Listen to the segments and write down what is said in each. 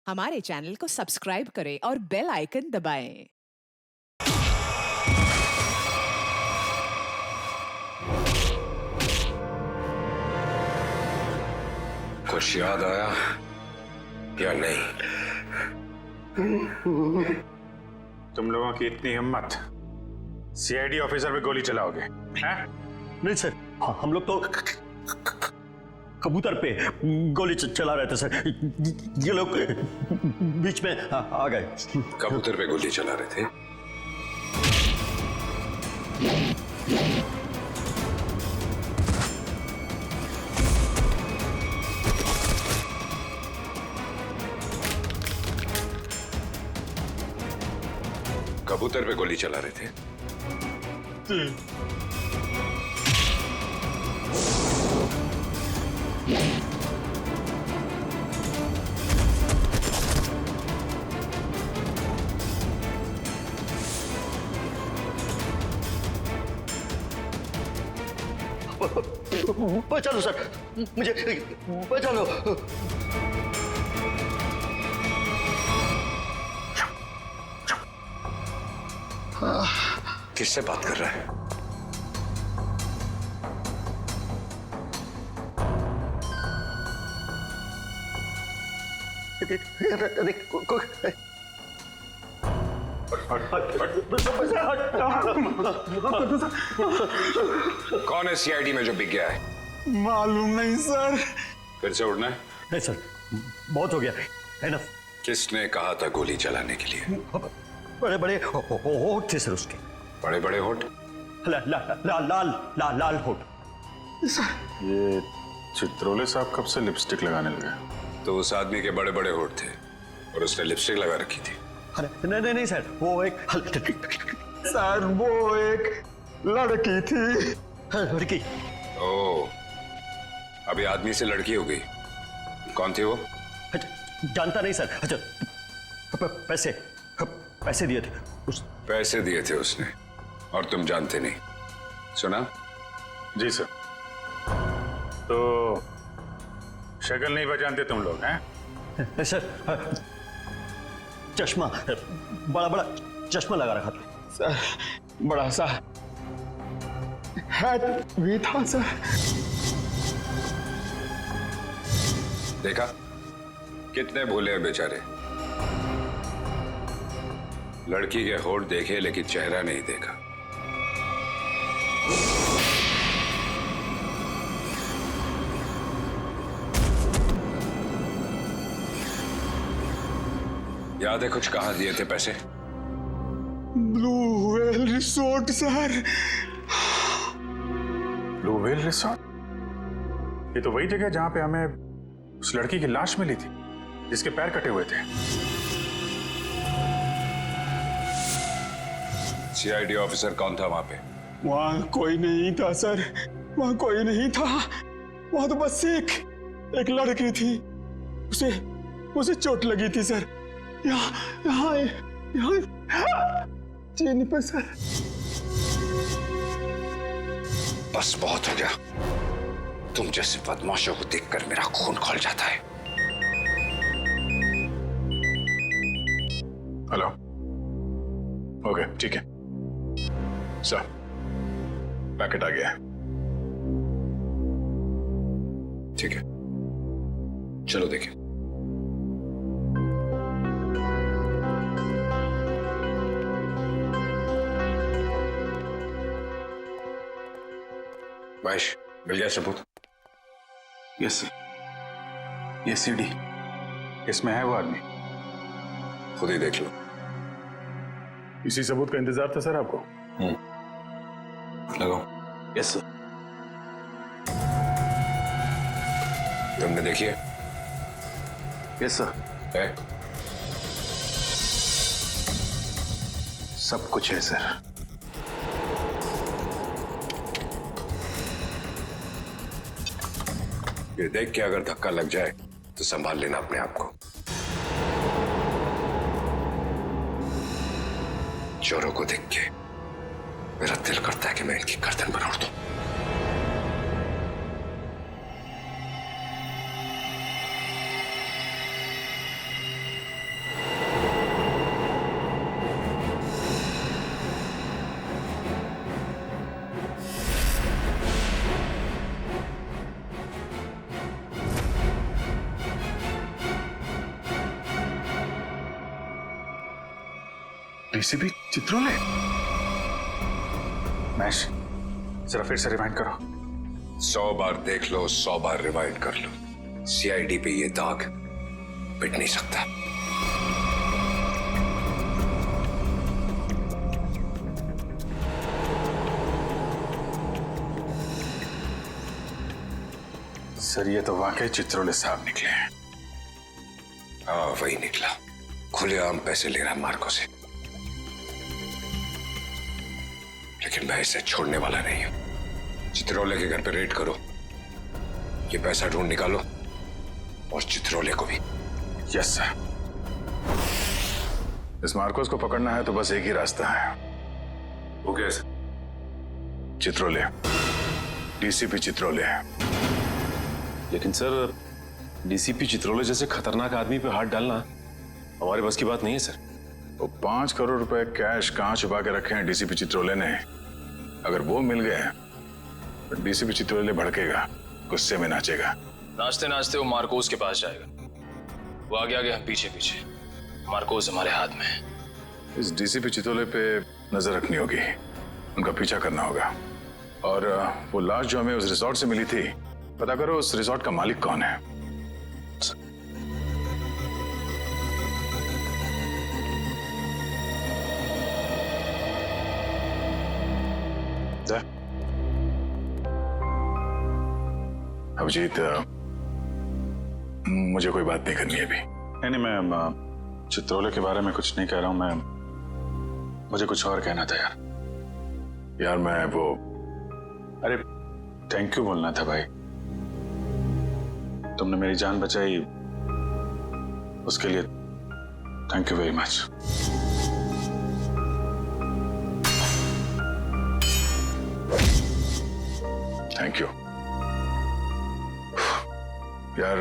हमारे चैनल को सब्सक्राइब करें और बेल आइकन दबाएं। कुछ याद आया या नहीं? तुम लोगों की इतनी हिम्मत, सीआईडी ऑफिसर पे गोली चलाओगे? नहीं सर, हम लोग तो कबूतर पे गोली चला रहे थे सर। ये लोग बीच में आ गए। कबूतर पे गोली चला रहे थे? कबूतर पे गोली चला रहे थे? बचा लो सर, मुझे बचा लो। किससे बात कर रहा है? कौन है सीआईडी में जो बिक गया है? मालूम नहीं सर। फिर से उड़ना है? नहीं सर, बहुत हो गया, एनफ। किसने कहा था गोली चलाने के लिए? बड़े बड़े होठ थे सर उसके। बड़े बड़े होठ? लाल होठ। ये चित्रोले साहब कब से लिपस्टिक लगाने लगे? तो उस आदमी के बड़े बड़े होठ थे और उसने लिपस्टिक लगा रखी थी। नहीं सर, वो एक सर वो एक लड़की थी। लड़की? ओह, अभी आदमी से लड़की हो गई। कौन थी वो? जानता नहीं सर। अच्छा, पैसे दिए थे पैसे दिए थे उसने और तुम जानते नहीं? सुना? जी सर। तो शक्ल नहीं पहचानते तुम लोग हैं? सर, चश्मा, बड़ा चश्मा लगा रखा था सर। बड़ा सा हैट भी था सर। देखा कितने भूले हैं बेचारे। लड़की के होठ देखे लेकिन चेहरा नहीं देखा। याद है कुछ कहाँ दिए थे पैसे? Blue whale resort sir. Blue whale resort? ये तो वही जगह जहां पे हमें उस लड़की की लाश मिली थी जिसके पैर कटे हुए थे। सीआईडी ऑफिसर कौन था वहां पे? वहां कोई नहीं था सर, वहां कोई नहीं था। वहां तो बस एक लड़की थी, उसे चोट लगी थी सर। यहाँ चीनी पर सर। बस बहुत हो गया। तुम जैसे बदमाशों को देखकर मेरा खून खौल जाता है। हेलो, ओके ठीक है सर, पैकेट आ गया है। ठीक है, चलो देखें। महेश, मिल गया सबूत? Yes sir. ये सीडी, इसमें है वो आदमी। खुद ही देख लो। इसी सबूत का इंतजार था सर आपको? लगाओ। Yes sir. तुमने देखी है? Yes sir. है? सब कुछ है सर। ये देख के अगर धक्का लग जाए तो संभाल लेना अपने आप को। चोरों को देख के मेरा दिल करता है कि मैं इनकी गर्दन पर उड़ दूं। डीसीपी चित्रोले? मैश, जरा फिर से रिमाइंड करो। 100 बार देख लो, 100 बार रिवाइंड कर लो, सीआईडी पे ये दाग मिट नहीं सकता। सर ये तो वाकई चित्रोले साहब निकले हैं। हाँ वही निकला, खुलेआम पैसे ले रहा है मार्को से। लेकिन मैं इसे छोड़ने वाला नहीं हूं। चित्रोले के घर पे रेड करो, ये पैसा ढूंढ निकालो और चित्रोले को भी। Yes sir. इस मार्कोस को पकड़ना है तो बस एक ही रास्ता है। वो कैसे? चित्रोले, डीसीपी चित्रोले। लेकिन सर, डीसीपी चित्रोले जैसे खतरनाक आदमी पे हाथ डालना हमारे बस की बात नहीं है सर। वो 5 करोड़ रुपए कैश कहां छुपा के रखे हैं डीसीपी चित्रोले ने? अगर वो मिल गए तो डीसीपी चित्रोले भड़केगा, गुस्से में नाचेगा। नाचते नाचते वो मार्कोस के पास जाएगा। वो आगे आगे, हम पीछे पीछे। मार्कोस हमारे हाथ में है। इस डीसीपी चित्रोले पे नजर रखनी होगी, उनका पीछा करना होगा। और वो लाश जो हमें उस रिसोर्ट से मिली थी, पता करो उस रिसोर्ट का मालिक कौन है। अभिजीत, मुझे कोई बात नहीं करनी है अभी। नहीं, मैं चित्रोले के बारे में कुछ नहीं कह रहा हूं। मुझे कुछ और कहना था यार। मैं वो, अरे थैंक यू बोलना था भाई। तुमने मेरी जान बचाई, उसके लिए thank you very much. Thank you यार।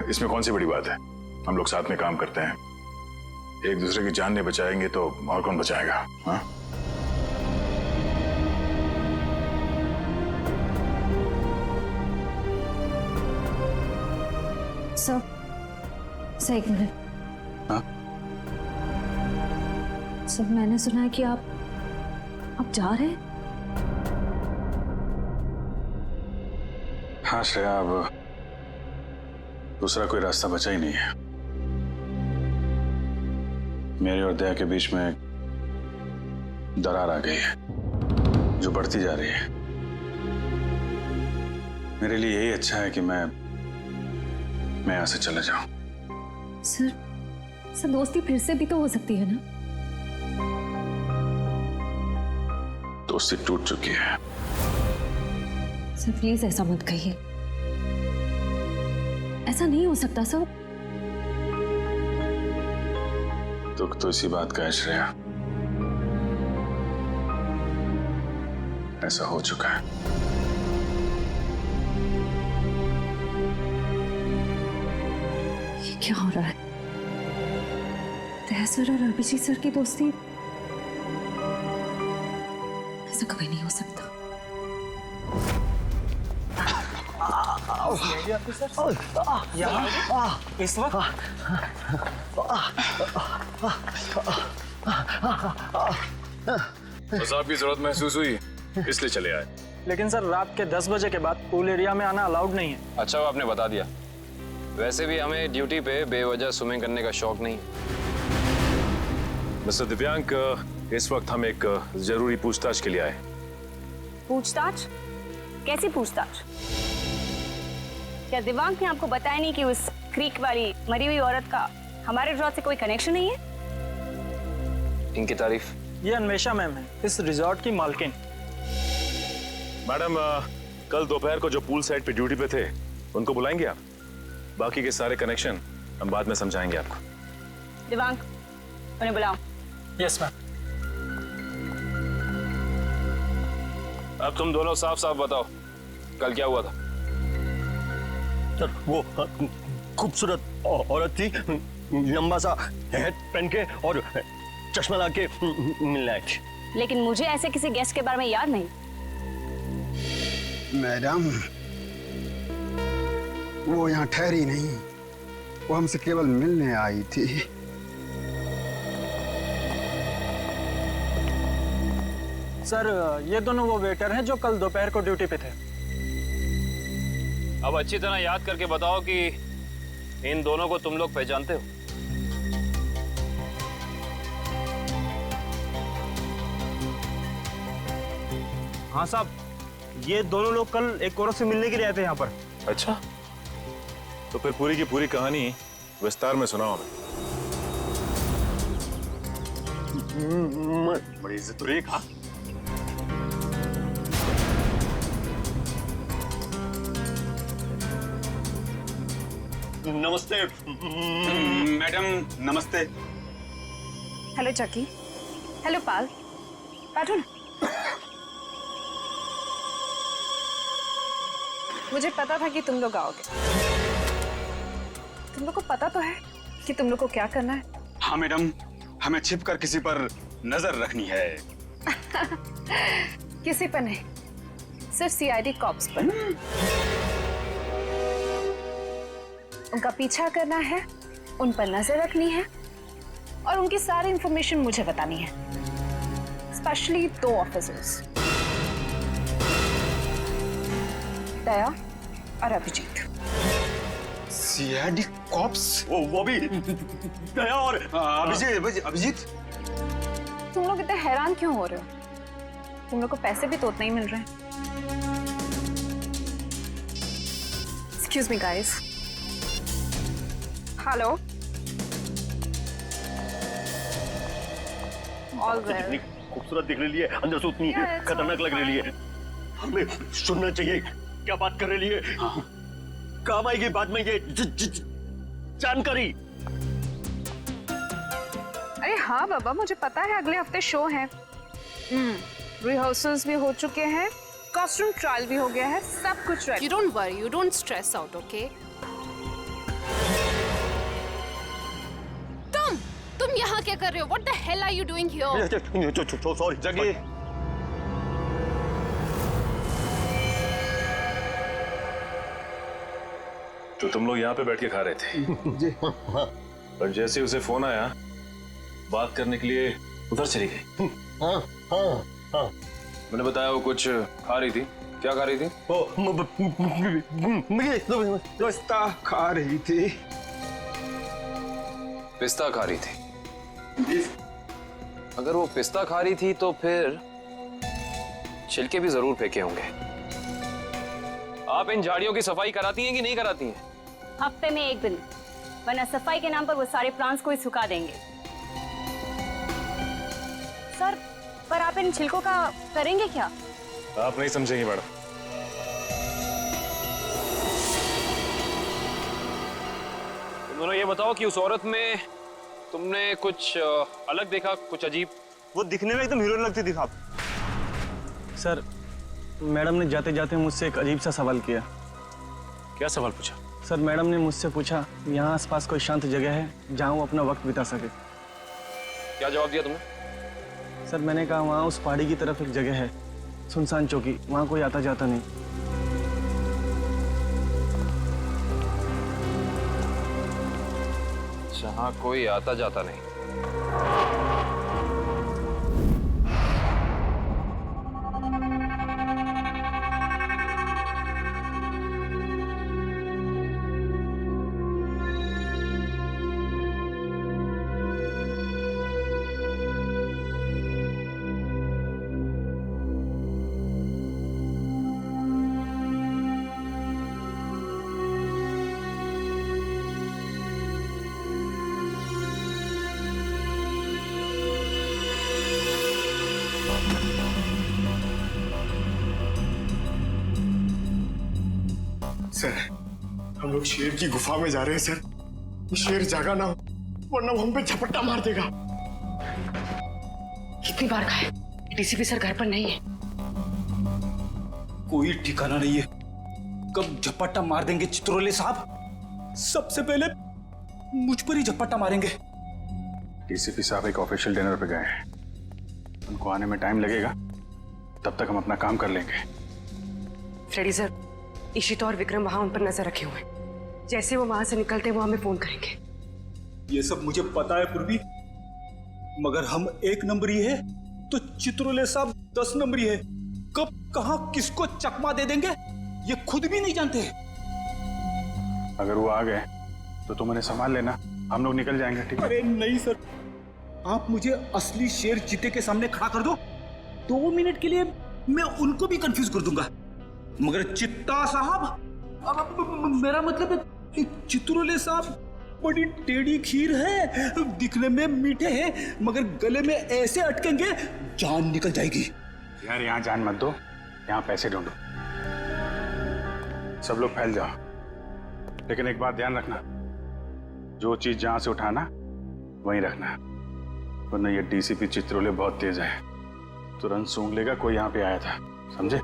इसमें कौन सी बड़ी बात है? हम लोग साथ में काम करते हैं, एक दूसरे की जान नहीं बचाएंगे तो और कौन बचाएगा? हाँ, सर एक मिनट। हाँ? सर मैंने सुना है कि आप जा रहे हैं। हाँ श्रेया, अब दूसरा कोई रास्ता बचा ही नहीं है। मेरे और दया के बीच में दरार आ गई है जो बढ़ती जा रही है। मेरे लिए यही अच्छा है कि मैं यहाँ से चले जाऊं। सर दोस्ती फिर से भी तो हो सकती है ना? दोस्ती टूट चुकी है। सर प्लीज ऐसा मत कहिए, ऐसा नहीं हो सकता सर। दुख तो इसी बात का है श्रेया, ऐसा हो चुका है। ये क्या हो रहा है? दया सर और अभिजीत सर की दोस्ती, ऐसा कभी नहीं हो सकता। इस वक्त बस आपकी जरूरत महसूस हुई, इसलिए चले आए। लेकिन सर रात के 10 बजे के बाद पूल एरिया में आना अलाउड नहीं है। अच्छा, वो आपने बता दिया। वैसे भी हमें ड्यूटी पे बेवजह स्विमिंग करने का शौक नहीं। मिस्टर दिव्यांक, इस वक्त हम एक जरूरी पूछताछ के लिए आए। पूछताछ? कैसी पूछताछ? क्या दिव्यांक ने आपको बताया नहीं कि उस क्रीक वाली मरी हुई औरत का हमारे रिजॉर्ट से कोई कनेक्शन नहीं है? इनकी तारीफ? ये अन्वेषा मैम है, इस रिजॉर्ट की मालकिन। मैडम, कल दोपहर को जो पूल साइड पे ड्यूटी पे थे, उनको बुलाएंगे आप? बाकी के सारे कनेक्शन हम बाद में समझाएंगे आपको। दिव्यांक, उन्हें बुलाओ। Yes ma'am. अब तुम दोनों साफ साफ बताओ, कल क्या हुआ था? सर वो खूबसूरत औरत थी, लंबा सा हेड पहन के और चश्मा ला के मिलने आई थी। लेकिन मुझे ऐसे किसी गेस्ट के बारे में याद नहीं। मैडम, वो यहाँ ठहरी नहीं, वो हमसे केवल मिलने आई थी। सर ये दोनों वो वेटर हैं जो कल दोपहर को ड्यूटी पे थे। अब अच्छी तरह याद करके बताओ कि इन दोनों को तुम लोग पहचानते हो? हाँ साहब, ये दोनों लोग कल एक औरत से मिलने के लिए आए थे यहाँ पर। अच्छा, तो फिर पूरी की पूरी कहानी विस्तार में सुनाओ हमें। बड़ी इज्जत हो रही है। हाँ नमस्ते मैडम, नमस्ते। हेलो चकी। हेलो पाल, बैठो ना। मुझे पता था कि तुम लोग आओगे। तुम लोग को पता तो है कि तुम लोग को क्या करना है? हाँ मैडम, हमें छिपकर किसी पर नजर रखनी है। किसी पर नहीं, सिर्फ सीआईडी कॉप्स पर। उनका पीछा करना है, उन पर नजर रखनी है और उनकी सारी इंफॉर्मेशन मुझे बतानी है, स्पेशली 2 ऑफिसर्स, दया और अभिजीत। CID cops? वो भी दया और अभिजीत। तुम लोग इतने हैरान क्यों हो रहे हो? तुम लोग को पैसे भी तो उतने ही मिल रहे हैं। Excuse me guys. Hello. All कितनी खूबसूरत दिख रही है, अंदर से उतनी खतरनाक लग रही है। हमें सुनना चाहिए क्या बात कर रही है। काम आएगी बाद में ये जानकारी। अरे हाँ बाबा, मुझे पता है अगले हफ्ते शो है। रिहर्सल्स भी हो चुके हैं, कॉस्ट्यूम ट्रायल भी हो गया है, सब कुछ ready. You don't worry, you don't stress out, okay? तुम यहाँ क्या कर रहे हो? What the hell are you doing here? Sorry जगी। तो तुम लोग यहाँ पे बैठ के खा रहे थे और जैसे उसे फोन आया बात करने के लिए उधर चली गई। मैंने बताया वो कुछ खा रही थी। क्या खा रही थी? पिस्ता खा रही थी। पिस्ता खा रही थी? अगर वो पिस्ता खा रही थी तो फिर छिलके भी जरूर फेंके होंगे। आप इन झाड़ियों की सफाई कराती हैं कि नहीं कराती हैं? हफ्ते में 1 दिन, वरना सफाई के नाम पर वो सारे प्लांट्स को ही सुखा देंगे। सर, पर आप इन छिलकों का करेंगे क्या? आप नहीं समझेंगी मैडम। तुम दोनों ये बताओ कि उस औरत में तुमने कुछ अलग देखा, कुछ अजीब? वो दिखने में एकदम हीरोइन लगती थी साहब। सर, मैडम ने जाते जाते मुझसे एक अजीब सा सवाल किया। क्या सवाल पूछा? सर, मैडम ने मुझसे पूछा यहाँ आसपास कोई शांत जगह है जहाँ वो अपना वक्त बिता सके। क्या जवाब दिया तुमने? सर, मैंने कहा वहाँ उस पहाड़ी की तरफ एक जगह है, सुनसान चौकी, वहाँ कोई आता जाता नहीं। जहाँ कोई आता जाता नहीं। सर, हम लोग शेर की गुफा में जा रहे हैं सर। ये शेर जागा ना हो, वरना वो हम पे झपट्टा मार देगा। कितनी बार कहा है, डीसीपी सर घर पर नहीं है। कोई ठिकाना नहीं है, कब झपट्टा मार देंगे चित्रोले साहब। सबसे पहले मुझ पर ही झपट्टा मारेंगे। डीसीपी साहब एक ऑफिशियल डिनर पे गए हैं, उनको आने में टाइम लगेगा, तब तक हम अपना काम कर लेंगे। फ्रेडी सर, इशिता और विक्रम वहां उन पर नजर रखे हुए हैं। जैसे वो वहां से निकलते वो हमें फोन करेंगे। ये सब मुझे पता है पूर्वी, मगर हम एक नंबर ही है तो चित्रोले साहब 10 नंबरी है, कब कहां किसको चकमा दे देंगे ये खुद भी नहीं जानते। अगर वो आ गए तो तुम उन्हें संभाल लेना, हम लोग निकल जाएंगे, ठीक है? अरे नहीं सर, आप मुझे असली शेर चीते के सामने खड़ा कर दो, 2 मिनट के लिए मैं उनको भी कंफ्यूज कर दूंगा। मगर चित्ता साहब, अब मेरा मतलब है चित्रोले साहब बड़ी टेढ़ी खीर है, दिखने में मीठे हैं मगर गले में ऐसे अटकेंगे जान निकल जाएगी। यार यहाँ जान मत दो, यहाँ पैसे ढूंढो। सब लोग फैल जाओ, लेकिन एक बात ध्यान रखना, जो चीज जहां से उठाना वहीं रखना, वरना ये डीसीपी चित्रोले बहुत तेज है, तुरंत सूंघ लेगा कोई यहाँ पे आया था, समझे?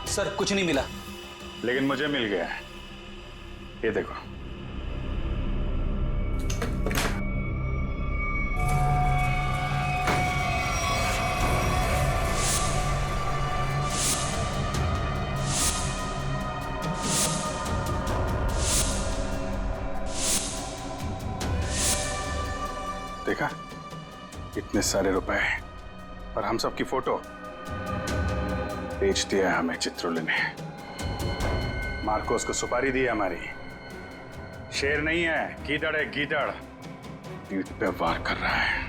सर कुछ नहीं मिला। लेकिन मुझे मिल गया है, ये देखो। देखा, इतने सारे रुपए और हम सब की फोटो बेच दिया हमें चित्रोले ने। मार्कोस को सुपारी दी हमारी। शेर नहीं है, गीदड़ है, गीदड़। पीठ पे वार कर रहा है।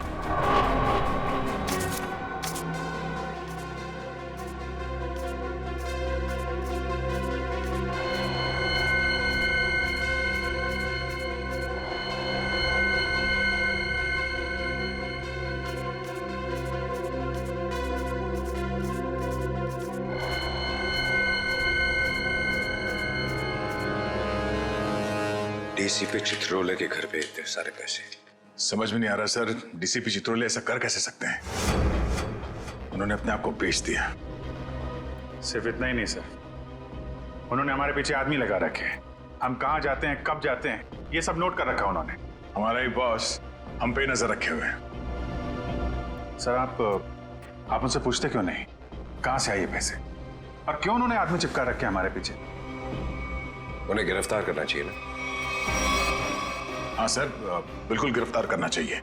डीसीपी चित्रोले के घर पे इतने सारे पैसे, समझ में नहीं आ रहा सर, डीसीपी चित्रोले ऐसा कर कैसे सकते हैं? उन्होंने अपने आप को बेच दिया। सिर्फ इतना ही नहीं सर, उन्होंने हमारे पीछे आदमी लगा रखे हैं। हम कहाँ जाते हैं, कब जाते हैं, ये सब नोट कर रखा उन्होंने। हमारा ही बॉस हम पे नजर रखे हुए हैं। सर आप उनसे पूछते क्यों नहीं कहां से आए ये पैसे, और क्यों उन्होंने आदमी चिपका रखे हमारे पीछे? उन्हें गिरफ्तार करना चाहिए ना। हाँ सर, बिल्कुल गिरफ्तार करना चाहिए।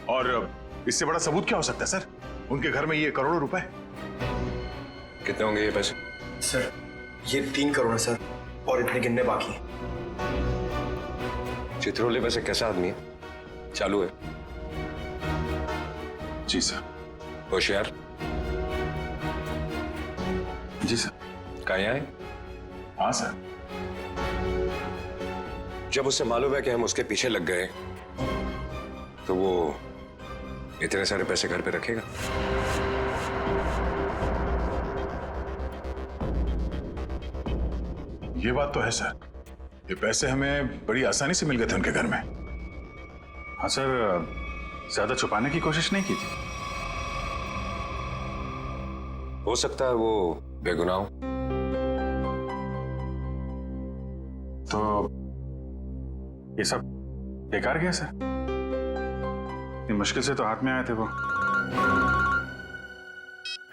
और इससे बड़ा सबूत क्या हो सकता है सर? उनके घर में ये करोड़ों रुपए। कितने होंगे ये पैसे? सर ये 3 करोड़ है सर, और इतने गिनने बाकी हैं। चित्रोले वैसे कैसा आदमी है? चालू है? जी सर। होशियार? जी सर। कहाँ है? हाँ सर। जब उसे मालूम है कि हम उसके पीछे लग गए तो वो इतने सारे पैसे घर पे रखेगा? ये बात तो है सर, ये पैसे हमें बड़ी आसानी से मिल गए थे उनके घर में। हाँ सर, ज्यादा छुपाने की कोशिश नहीं की थी? हो सकता है वो बेगुनाह हो। तो ये सब बेकार गया सर? इतनी मुश्किल से तो हाथ में आए थे वो।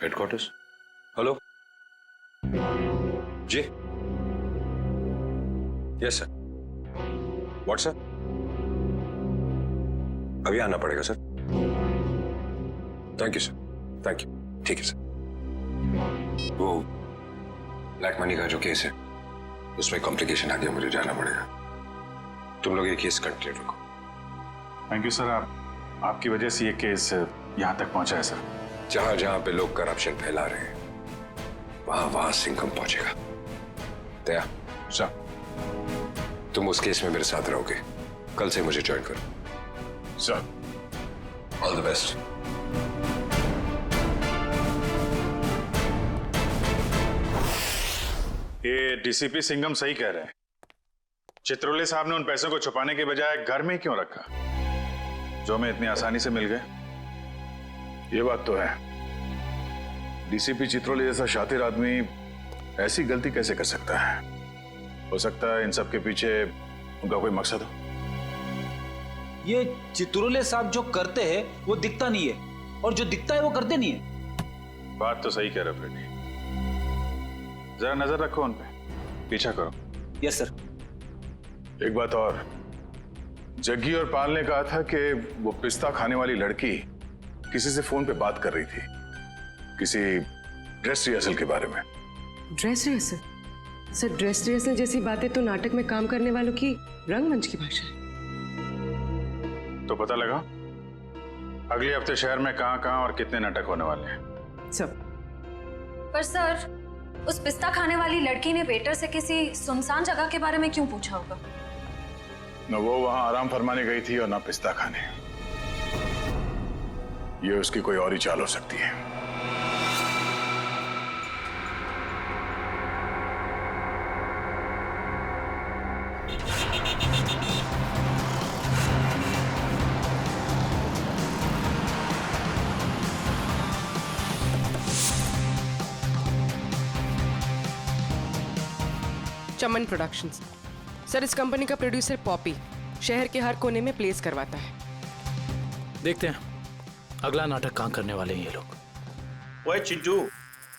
हेडक्वार्टर्स। हेलो जी। Yes sir. व्हाट्सएप अभी आना पड़ेगा sir. Thank you sir, thank you. ठीक है सर। वो ब्लैक मनी का जो केस है उसमें कॉम्प्लिकेशन आ गया, मुझे जाना पड़ेगा। तुम लोग ये केस कंटिन्यू रखो। Thank you sir. आपकी वजह से ये केस यहाँ तक पहुंचा है सर। जहां जहां पे लोग करप्शन फैला रहे हैं वहां वहां सिंघम पहुंचेगा। दया सर, तुम उस केस में मेरे साथ रहोगे। कल से मुझे ज्वाइन करो सर। All the best. ये डीसीपी सिंघम सही कह रहे हैं। चित्रोले साहब ने उन पैसों को छुपाने के बजाय घर में ही क्यों रखा, जो हमें इतनी आसानी से मिल गए? ये बात तो है। डीसीपी चित्रोले जैसा शातिर आदमी ऐसी गलती कैसे कर सकता है? हो सकता है इन सब के पीछे उनका कोई मकसद हो। ये चित्रोले साहब जो करते हैं वो दिखता नहीं है, और जो दिखता है वो करते नहीं है। बात तो सही कह रहे फ्रेडी। जरा नजर रखो उन पे, पीछा करो। Yes sir. एक बात और, जग्गी और पाल ने कहा था कि वो पिस्ता खाने वाली लड़की किसी से फोन पे बात कर रही थी, किसी ड्रेस रिहर्सल के बारे में। Dress rehearsal? Sir, dress rehearsal जैसी बातें तो नाटक में काम करने वालों की रंगमंच की भाषा है। तो पता लगा अगले हफ्ते शहर में कहां और कितने नाटक होने वाले हैं? सब। पर सर, उस पिस्ता खाने वाली लड़की ने वेटर से किसी सुनसान जगह के बारे में क्यों पूछा होगा? न वो वहां आराम फरमाने गई थी और ना पिस्ता खाने। ये उसकी कोई और ही चाल हो सकती है। चमन प्रोडक्शंस। सर, इस कंपनी का प्रोड्यूसर पॉपी शहर के हर कोने में प्लेस करवाता है। देखते हैं अगला नाटक कहाँ करने वाले हैं ये लोग। ओए चिंटू,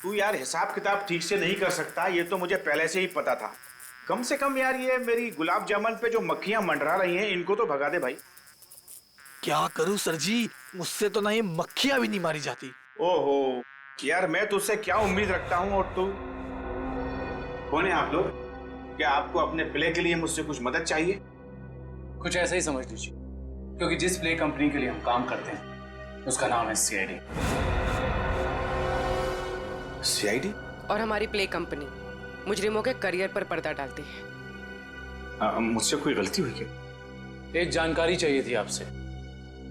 तू यार हिसाब किताब ठीक से नहीं कर सकता, ये तो मुझे पहले से ही पता था। कम से कम यार ये मेरी गुलाब जामुन पे जो मक्खियां मंडरा रही हैं इनको तो भगा दे भाई। क्या करूं सर जी, मुझसे तो ना ये मक्खियां भी नहीं मारी जाती। ओहो यार, मैं तुझसे क्या उम्मीद रखता हूँ। और तू कौन है आप लोग? क्या आपको अपने प्ले के लिए मुझसे कुछ मदद चाहिए? कुछ ऐसा ही समझ लीजिए, क्योंकि जिस प्ले कंपनी के लिए हम काम करते हैं उसका नाम है सीआईडी। सीआईडी? और हमारी प्ले कंपनी मुजरिमों के करियर पर पर्दा डालती है। मुझसे कोई गलती हुई क्या? एक जानकारी चाहिए थी आपसे।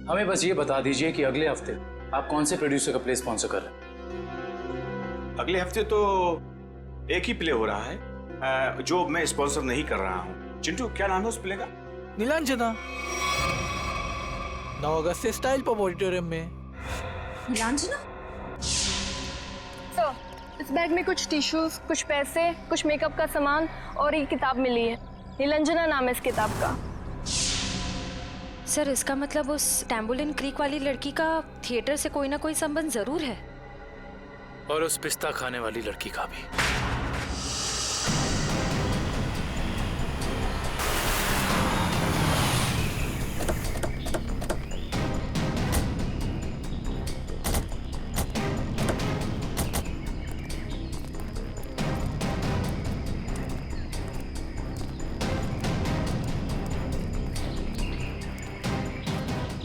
हमें बस ये बता दीजिए कि अगले हफ्ते आप कौन से प्रोड्यूसर का प्ले स्पॉन्सर कर रहे हैं? अगले हफ्ते तो एक ही प्ले हो रहा है जो मैं स्पॉन्सर नहीं कर रहा हूँ। चिंटू, क्या नाम है उस प्ले का? नीलांजना। 9 अगस्त से स्टाइल पॉप ऑडिटोरियम में। नीलांजना? सर, इस बैग में कुछ टिश्यूज, कुछ पैसे, कुछ मेकअप का सामान और एक किताब मिली है। नीलांजना नाम है इस किताब का। सर, इसका मतलब उस टैम्बुलिन क्रीक वाली लड़की का थिएटर से कोई ना कोई संबंध जरूर है। और उस पिस्ता खाने वाली लड़की का भी।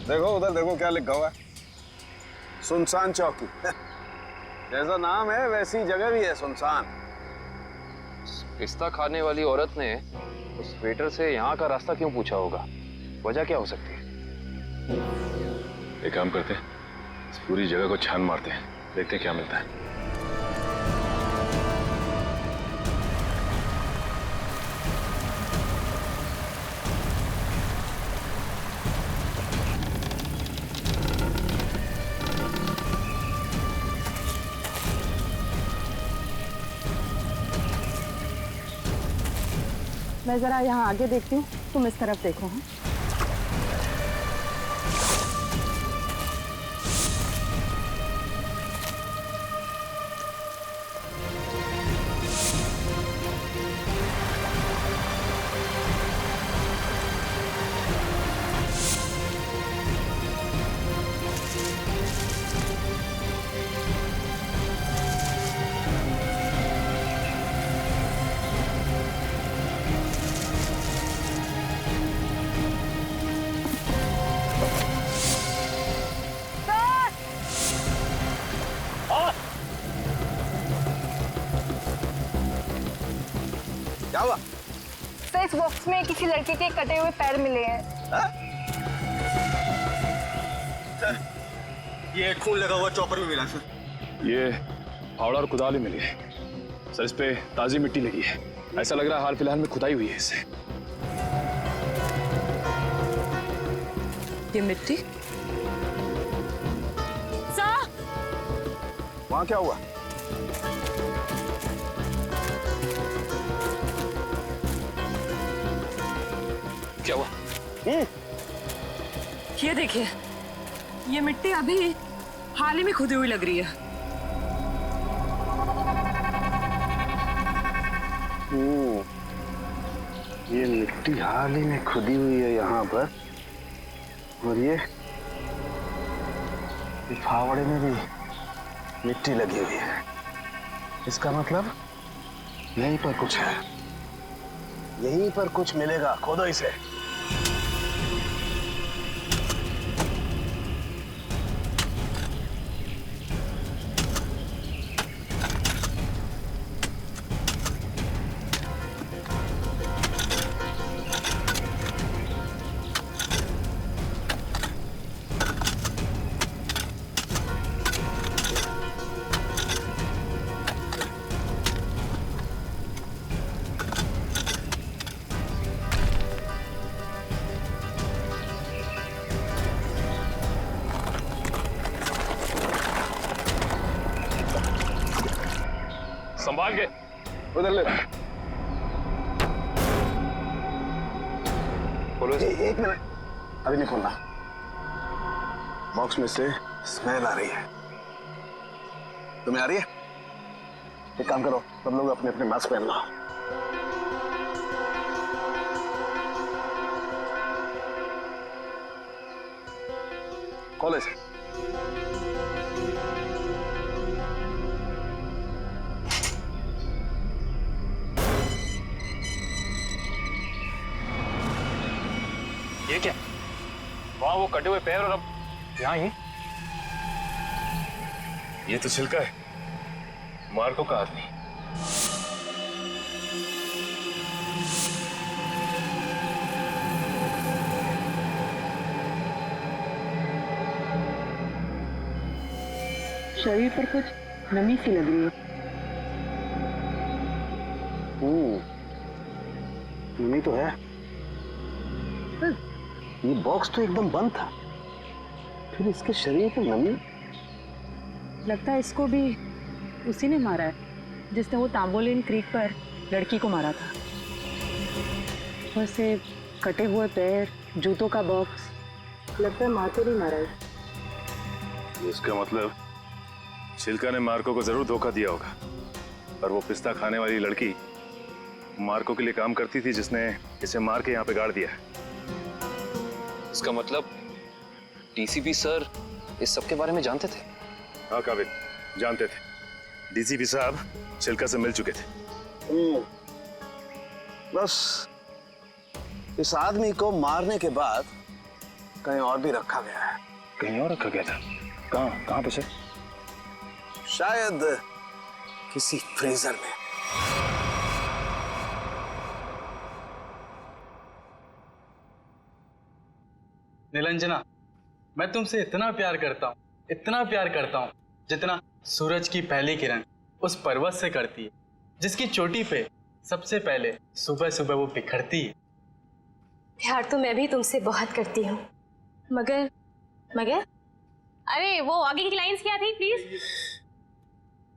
देखो उधर, देखो क्या लिखा हुआ है, सुनसान चौकी। जैसा नाम है वैसी जगह भी है, सुनसान। पिस्ता खाने वाली औरत ने उस वेटर से यहाँ का रास्ता क्यों पूछा होगा? वजह क्या हो सकती है? एक काम करते हैं, इस पूरी जगह को छान मारते हैं, देखते हैं क्या मिलता है। मैं जरा यहाँ आगे देखती हूँ, तुम इस तरफ देखो। हाँ क्या हुआ? सर, इस बॉक्स में किसी लड़के के कटे हुए पैर मिले हैं। सर, ये खून लगा हुआ चॉपर भी मिला सर। ये फावड़ा और कुदाल ही मिली है सर। इस पे ताजी मिट्टी लगी है। ऐसा लग रहा है हाल फिलहाल में खुदाई हुई है इससे। ये मिट्टी? सर, वहां क्या हुआ? क्या हुआ? ये देखिए, ये मिट्टी अभी हाल ही में खुदी हुई लग रही है। ये मिट्टी हाल ही में खुदी हुई है यहाँ पर, और ये फावड़े में भी मिट्टी लगी हुई है। इसका मतलब यहीं पर कुछ है, यहीं पर कुछ मिलेगा। खोदो इसे। संभाल के उधर ले। खोलो इसे। एक मिनट, अभी नहीं खोलना। बॉक्स में से स्मेल आ रही है। तुम्हें आ रही है? एक काम करो, सब लोग अपने अपने मास्क पहन लो। खोलो इसे। ये क्या? वहां वो कटे हुए पैर और अब यहाँ ही। ये तो छिलका है मार्को का आदमी। शरीर पर कुछ नमी सी लग रही है। नमी तो है। ये बॉक्स तो एकदम बंद था, फिर इसके शरीर पर नमी। लगता है इसको भी उसी ने मारा है जिसने वो तांबोलिन क्रीक पर लड़की को मारा था। वैसे कटे हुए पैर, जूतों का बॉक्स, लगता है मार्को ने मारा है। इसका मतलब छिलका ने मार्को को जरूर धोखा दिया होगा, और वो पिस्ता खाने वाली लड़की मार्को के लिए काम करती थी, जिसने इसे मार के यहाँ पे गाड़ दिया। इसका मतलब डीसीपी सर इस सब के बारे में जानते थे? हाँ काबिल, जानते थे। डीसीपी साहब छिलका से मिल चुके थे। बस इस आदमी को मारने के बाद कहीं और भी रखा गया है। कहीं और रखा गया था? कहाँ पे सर? शायद किसी फ्रीजर में। निरंजना, मैं तुमसे इतना प्यार करता हूँ, जितना सूरज की पहली किरण उस पर्वत से करती है, जिसकी चोटी पे सबसे पहले सुबह सुबह वो बिखरती है। प्यार तो मैं भी तुमसे बहुत करती हूँ, मगर अरे वो आगे की लाइंस क्या थी प्लीज?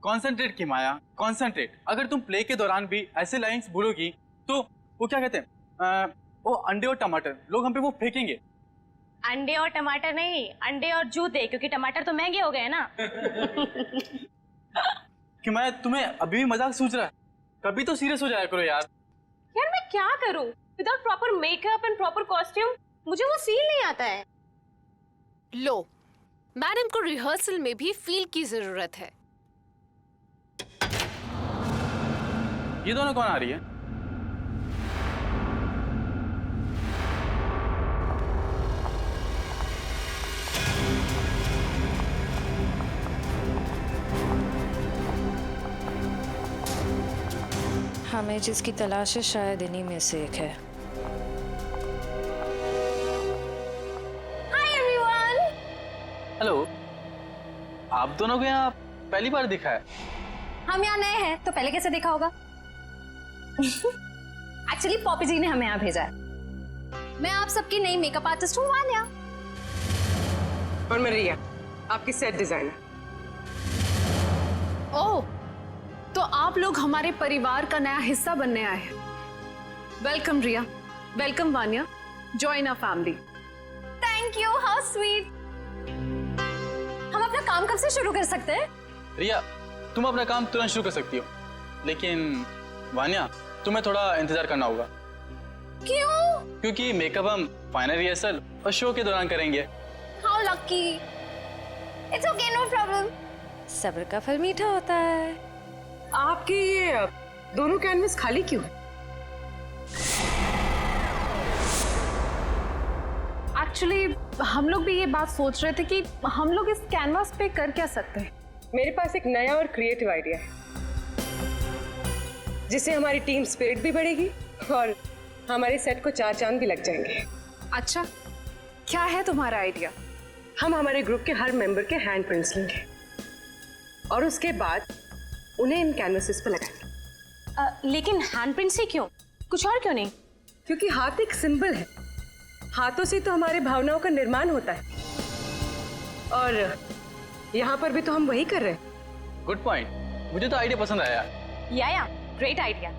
कॉन्सेंट्रेट की माया, कॉन्सेंट्रेट। अगर तुम प्ले के दौरान भी ऐसे लाइंस बोलोगी तो वो क्या कहते हैं वो अंडे और टमाटर लोग हम पे वो फेंकेंगे। अंडे और टमाटर नहीं, अंडे और जूते, क्योंकि टमाटर तो महंगे हो गए ना। कि मैं तुम्हें अभी भी मजाक सूझ रहा है, कभी तो सीरियस हो जाया करो यार। यार मैं क्या करूं without proper makeup and proper costume, मुझे वो फील नहीं आता है। लो, मैडम को रिहर्सल में भी फील की जरूरत है। ये दोनों कौन आ रही है? हमें जिसकी तलाश है शायद इन्हीं में से एक है। Hi everyone. हेलो, आप दोनों को यहाँ पहली बार दिखा है? हम यहाँ नए हैं तो पहले कैसे देखा होगा? एक्चुअली पॉपी जी ने हमें यहाँ भेजा है। मैं आप सबकी नई मेकअप आर्टिस्ट हूँ वान्या। और मैं रिया, आपकी सेट डिजाइनर। ओह, तो आप लोग हमारे परिवार का नया हिस्सा बनने आए हैं। Welcome Riya, welcome Vanya, join our family. Thank you, how sweet. हम अपना काम कब से शुरू कर सकते हैं? रिया, तुम अपना काम तुरंत शुरू कर सकती हो, लेकिन वान्या तुम्हें थोड़ा इंतजार करना होगा। क्यों? क्योंकि मेकअप हम फाइनल रिहर्सल और शो के दौरान करेंगे। How lucky. It's okay, no problem. सब्र का फल मीठा होता है। आपके ये दोनों कैनवस खाली क्यों है? एक्चुअली हम लोग भी ये बात सोच रहे थे कि हम लोग इस कैनवास पे कर क्या सकते हैं। मेरे पास एक नया और क्रिएटिव आइडिया है, जिससे हमारी टीम स्पिरिट भी बढ़ेगी और हमारे सेट को 4 चांद भी लग जाएंगे। अच्छा, क्या है तुम्हारा आइडिया? हम हमारे ग्रुप के हर मेंबर के हैंड प्रिंट्स लेंगे और उसके बाद उन्हें इन कैनवसेस पर लगाएंगे। लेकिन हैंड प्रिंट से क्यों, कुछ और क्यों नहीं? क्योंकि हाथ एक सिंबल है, हाथों से तो हमारे भावनाओं का निर्माण होता है और यहाँ पर भी तो हम वही कर रहे हैं। गुड पॉइंट, मुझे तो आइडिया पसंद आया। या great idea.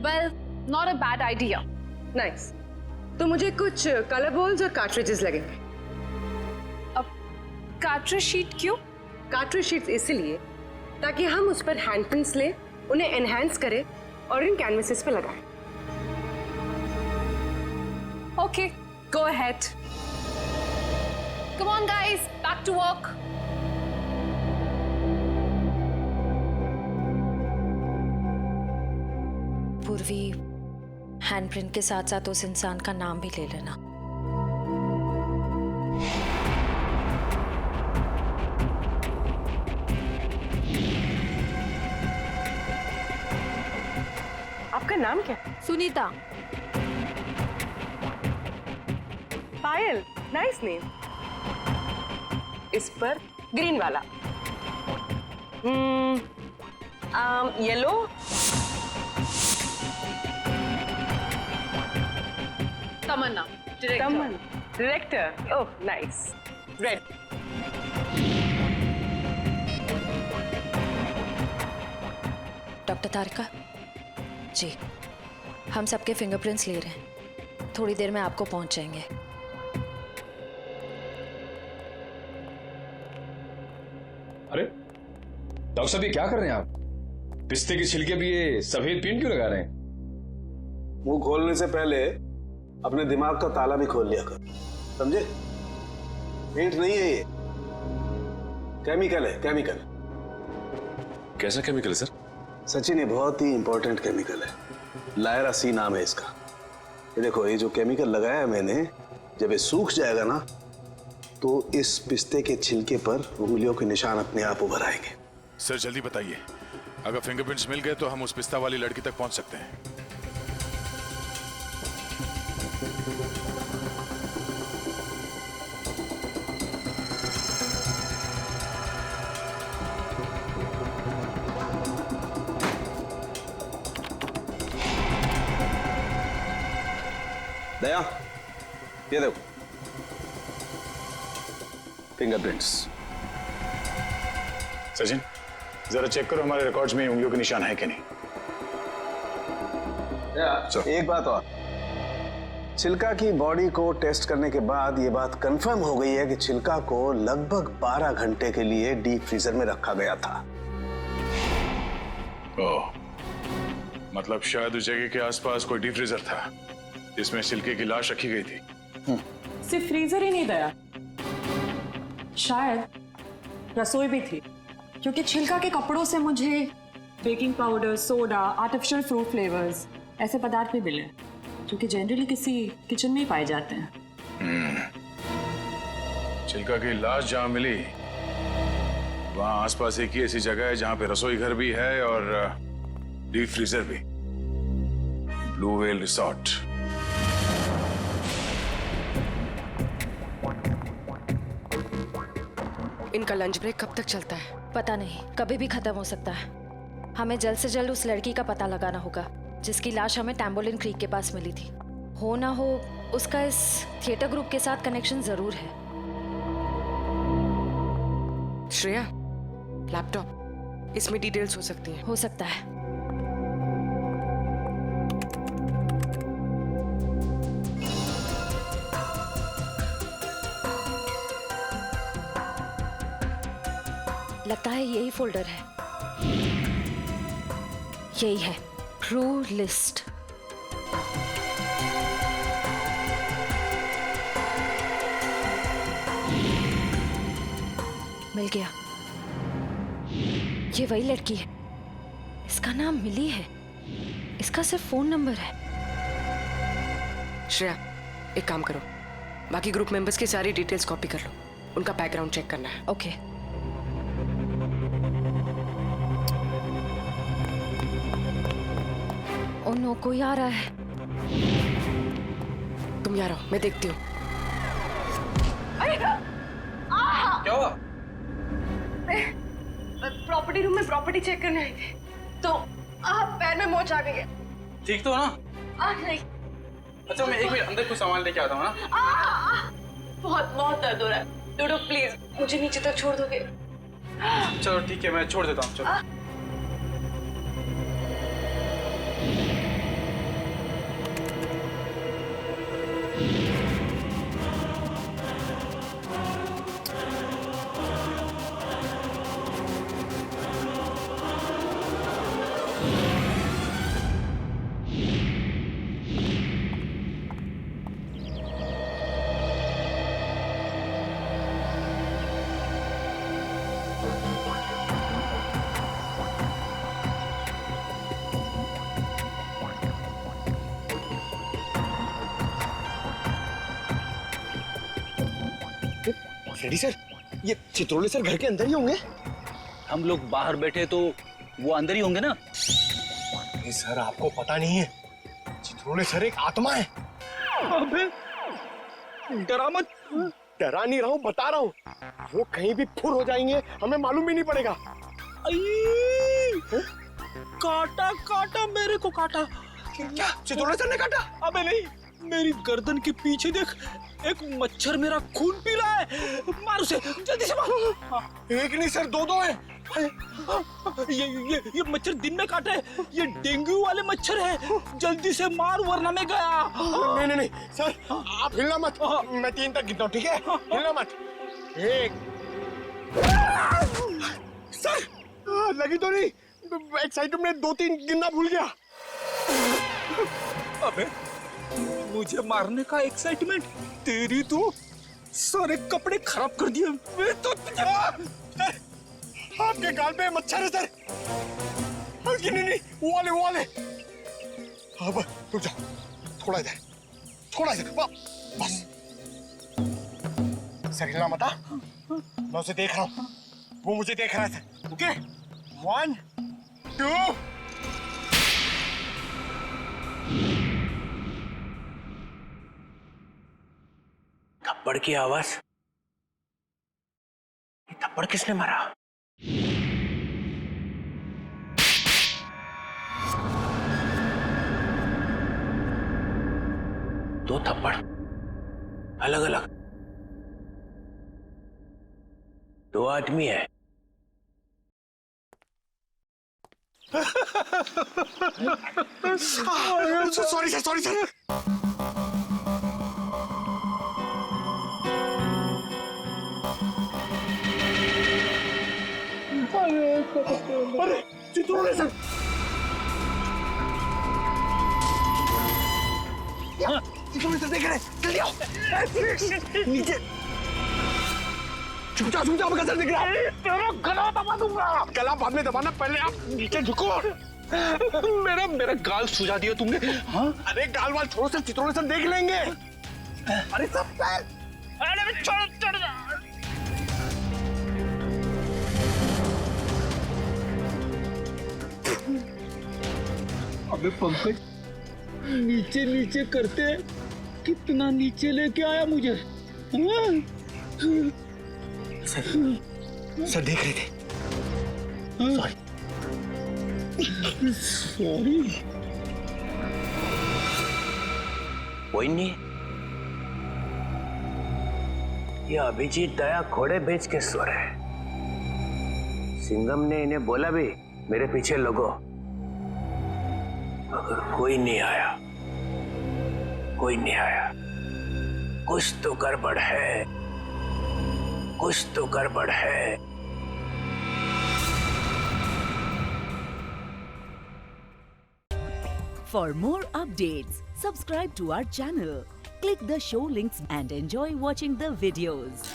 Well, not a bad idea. Nice. तो मुझे कुछ कलर बॉल्स और कार्ट्रिजेस लगेंगे। अब कार्ट्रिज शीट क्यों? कार्ट्रिज शीट्स इसलिए ताकि हम उस पर हैंड प्रिंट्स लें, उन्हें एनहांस करें और इन कैनवसेस पे लगाएं। Okay, go ahead. Come on guys, back to work. Purvi, hand print के साथ साथ उस इंसान का नाम भी ले लेना। आपका नाम क्या? सुनीता। Payal, nice name. इस पर ग्रीन वाला। Yellow. Tamanna, director. Oh nice. Red. Doctor Tarika ji, हम सबके फिंगरप्रिंट्स ले रहे हैं, थोड़ी देर में आपको पहुंच जाएंगे। अरे डॉक्टर साहब, ये क्या कर रहे हैं आप? पिस्ते के छिलके भी ये सफेद पेंट क्यों लगा रहे हैं? मुंह खोलने से पहले अपने दिमाग का ताला भी खोल लिया कर, समझे? पेंट नहीं है ये, केमिकल है, केमिकल। कैसा केमिकल है सर? सचिन, ये बहुत ही इंपॉर्टेंट केमिकल है, लायरा सी नाम है इसका। ये देखो, ये जो केमिकल लगाया है मैंने, जब ये सूख जाएगा ना तो इस पिस्ते के छिलके पर उंगलियों के निशान अपने आप उभर आएंगे। सर जल्दी बताइए, अगर फिंगरप्रिंट्स मिल गए तो हम उस पिस्ता वाली लड़की तक पहुंच सकते हैं। दया, ये देखो फिंगरप्रिंट्स। सचिन, जरा चेक करो हमारे रिकॉर्ड्स में उंगलियों के निशान है कि नहीं। एक बात और, चिल्का की बॉडी को टेस्ट करने के बाद ये बात कंफर्म हो गई है कि चिल्का को लगभग 12 घंटे के लिए डीप फ्रीजर में रखा गया था। ओह, मतलब शायद उस जगह के आसपास कोई डीप फ्रीजर था जिसमें चिल्के की लाश रखी गई थी। सिर्फ फ्रीजर ही नहीं दया, शायद रसोई भी थी, क्योंकि छिलका के कपड़ों से मुझे baking powder, soda, artificial fruit flavours ऐसे पदार्थ भी मिले जो कि जनरली किसी किचन में ही पाए जाते हैं। चिल्का की लाश जहां मिली वहां आसपास एक ही ऐसी जगह है जहां पे रसोई घर भी है और डीप फ्रीजर भी, ब्लू व्हेल रिसोर्ट। इनका लंच ब्रेक कब तक चलता है? पता नहीं, कभी भी खत्म हो सकता है। हमें जल्द से जल्द उस लड़की का पता लगाना होगा जिसकी लाश हमें टैम्बोलिन क्रीक के पास मिली थी। हो ना हो उसका इस थिएटर ग्रुप के साथ कनेक्शन जरूर है। श्रेया, लैपटॉप, इसमें डिटेल्स हो सकती हैं। हो सकता है। लगता है यही फोल्डर है। यही है, क्रू लिस्ट। मिल गया। ये वही लड़की है। इसका नाम मिली है। इसका सिर्फ फोन नंबर है। श्रेया, एक काम करो, बाकी ग्रुप मेंबर्स की सारी डिटेल्स कॉपी कर लो, उनका बैकग्राउंड चेक करना है। ओके। ओ नो, कोई आ रहा है। तुम यहाँ रहो, मैं देखती हूँ। क्या हुआ? प्रॉपर्टी रूम में प्रॉपर्टी चेक करने आई थी, तो पैर में मोच आ गई है। ठीक तो ना? नहीं। अच्छा, मैं एक मिनट अंदर कुछ सामान लेके आता हूँ ना। बहुत बहुत दर्द हो रहा है। डोडो प्लीज मुझे नीचे तक छोड़ दोगे? चलो ठीक है, मैं छोड़ देता हूँ। चलो। रेडी सर, ये चित्रोले सर घर के अंदर ही होंगे? हम लोग बाहर बैठे तो वो अंदर ही होंगे ना? नहीं सर, आपको पता नहीं है, चित्रोले सर एक आत्मा है। अबे डरा मत। डरा नहीं रहा हूँ, बता रहा हूँ, वो कहीं भी फुर हो जाएंगे, हमें मालूम भी नहीं पड़ेगा। काटा काटा, मेरे को काटा। क्या चित्रोले सर ने काटा? अबे नहीं, मेरी गर्दन के पीछे देख, एक मच्छर मेरा खून पी रहा है। मार उसे, जल्दी से मारो। एक नहीं सर, दो हैं। ये मच्छर दिन में काटे, ये डेंगू वाले मच्छर है। जल्दी से मार वरना मैं गया। नहीं नहीं नहीं सर, आप हिलना मत, मैं 3 तक गिनता हूँ, ठीक है? हिलना मत। 1। सर लगी तो नहीं? एक्साइटमेंट में 2-3 गिनना भूल गया। अबे मुझे मारने का एक्साइटमेंट, तेरी तो सारे कपड़े खराब कर दिए। मैं तो आपके गाल पे मच्छर है सर। नहीं, वो वाले। अब रुक जाओ, थोड़ा इधर, बस। सर हिलना मत, मैं उसे देख रहा हूँ, वो मुझे देख रहा है। ओके, 1, 2। थप्पड़ की आवाज। ये थप्पड़ किसने मारा? दो थप्पड़ अलग अलग, 2 आदमी है। Sorry sir, sorry sir. अरे चित्रोले सर, चित्रोले सर देख रहे हैं, जल्दी आओ नीचे। झुक जाओ सर, दिख रहा है। तेरा गला दबा दूंगा। गला बाद में दबाना, पहले आप नीचे झुको। मेरा गाल सुझा दिया तुमने। हाँ? अरे गाल वाल छोड़ो सर, चित्रोले सर देख लेंगे। अरे सब अरे छोड़। अबे पंकज, नीचे नीचे करते कितना नीचे लेके आया मुझे। सर देख रहे थे। सॉरी। कोई नहीं, ये अभिजीत दया घोड़े बेच के सो रहे हैं। सिंघम ने इन्हें बोला भी मेरे पीछे लगो, मगर कोई नहीं आया। कुछ तो गड़बड़ है, कुछ तो गड़बड़ है। For more updates, subscribe to our channel, click the show links and enjoy watching the videos.